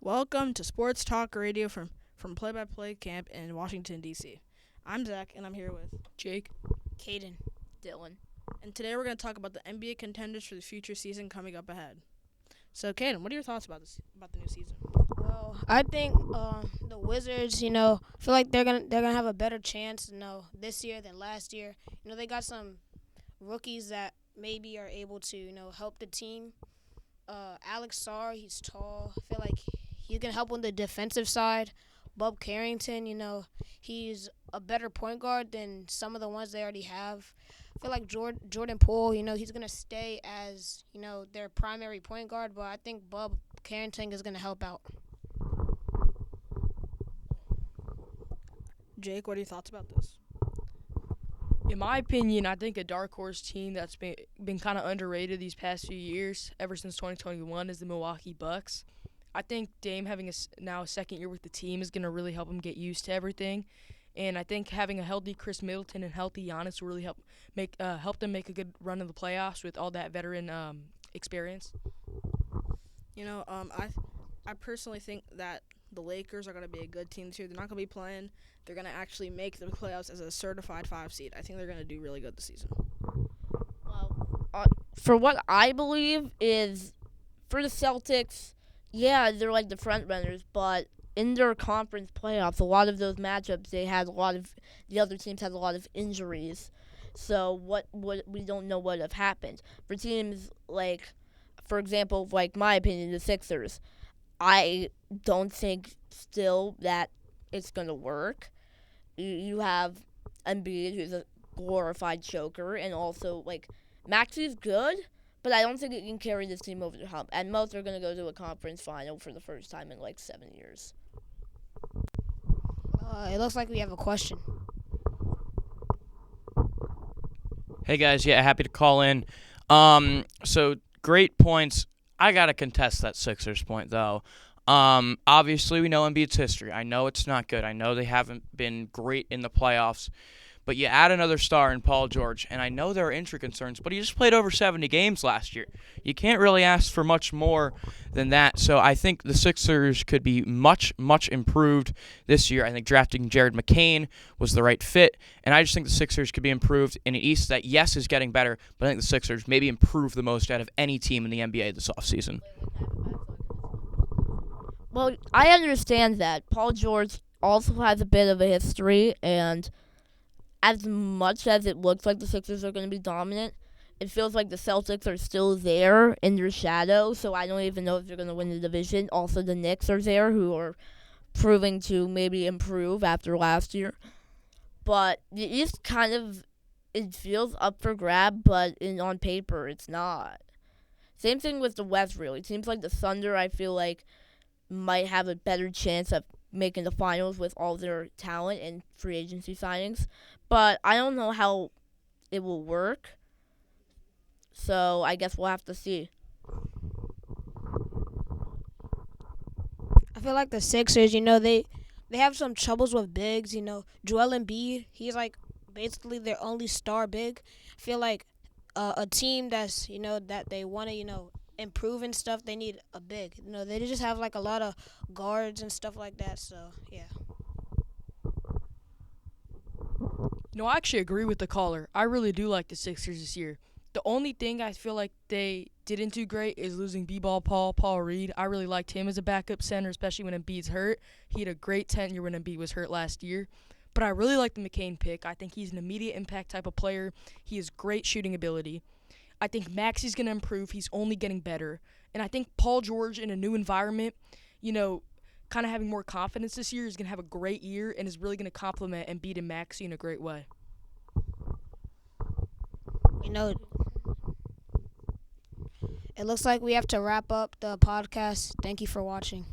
Welcome to Sports Talk Radio from Play by Play Camp in Washington, D.C. I'm Zach, and I'm here with Jake. Caden. Dylan. And today we're going to talk about the NBA contenders for the future season coming up ahead. So, Caden, what are your thoughts about the new season? Well, I think the Wizards, feel like they're gonna have a better chance, this year than last year. They got some rookies that maybe are able to, help the team. Alex Sarr, he's tall. I feel like he's gonna help on the defensive side. Bob Carrington, he's a better point guard than some of the ones they already have. I feel like Jordan Poole, he's going to stay as, their primary point guard, but I think Bob Carrington is going to help out. Jake, what are your thoughts about this? In my opinion, I think a dark horse team that's been kind of underrated these past few years, ever since 2021, is the Milwaukee Bucks. I think Dame having now a second year with the team is going to really help him get used to everything. And I think having a healthy Chris Middleton and healthy Giannis will really help them make a good run in the playoffs with all that veteran experience. I personally think that the Lakers are going to be a good team this year. They're not going to be playing. They're going to actually make the playoffs as a certified 5 seed. I think they're going to do really good this season. Well, for what I believe is, for the Celtics, yeah, they're like the front runners, but in their conference playoffs, a lot of those matchups, the other teams had a lot of injuries. So we don't know what have happened. For teams like, for example, like my opinion, the Sixers, I don't think still that it's going to work. You have Embiid, who's a glorified choker, and also, Maxi's good, but I don't think it can carry this team over the hump. At most, they're going to go to a conference final for the first time in, 7 years. It looks like we have a question. Hey guys, happy to call in. So great points. I gotta contest that Sixers point though. Obviously we know Embiid's history. I know it's not good. I know they haven't been great in the playoffs. But you add another star in Paul George, and I know there are injury concerns, but he just played over 70 games last year. You can't really ask for much more than that. So I think the Sixers could be much, much improved this year. I think drafting Jared McCain was the right fit, and I just think the Sixers could be improved in an East that, yes, is getting better, but I think the Sixers maybe improve the most out of any team in the NBA this offseason. Well, I understand that. Paul George also has a bit of a history, and as much as it looks like the Sixers are going to be dominant, it feels like the Celtics are still there in their shadow, so I don't even know if they're going to win the division. Also, the Knicks are there, who are proving to maybe improve after last year. But the East it feels up for grab, but on paper, it's not. Same thing with the West, really. Teams like the Thunder, I feel like, might have a better chance of making the finals with all their talent and free agency signings. But I don't know how it will work. So I guess we'll have to see. I feel like the Sixers, they have some troubles with bigs. Joel Embiid, he's basically their only star big. I feel like a team that's, that they want to, improve and stuff, they need a big. They just have a lot of guards and stuff like that. So, yeah. I actually agree with the caller. I really do like the Sixers this year. The only thing I feel like they didn't do great is losing B-ball Paul Reed. I really liked him as a backup center, especially when Embiid's hurt. He had a great tenure when Embiid was hurt last year. But I really like the McCain pick. I think he's an immediate impact type of player. He has great shooting ability. I think Maxi's going to improve. He's only getting better. And I think Paul George in a new environment, kind of having more confidence this year, is going to have a great year and is really going to complement Embiid and Maxi in a great way. It looks like we have to wrap up the podcast. Thank you for watching.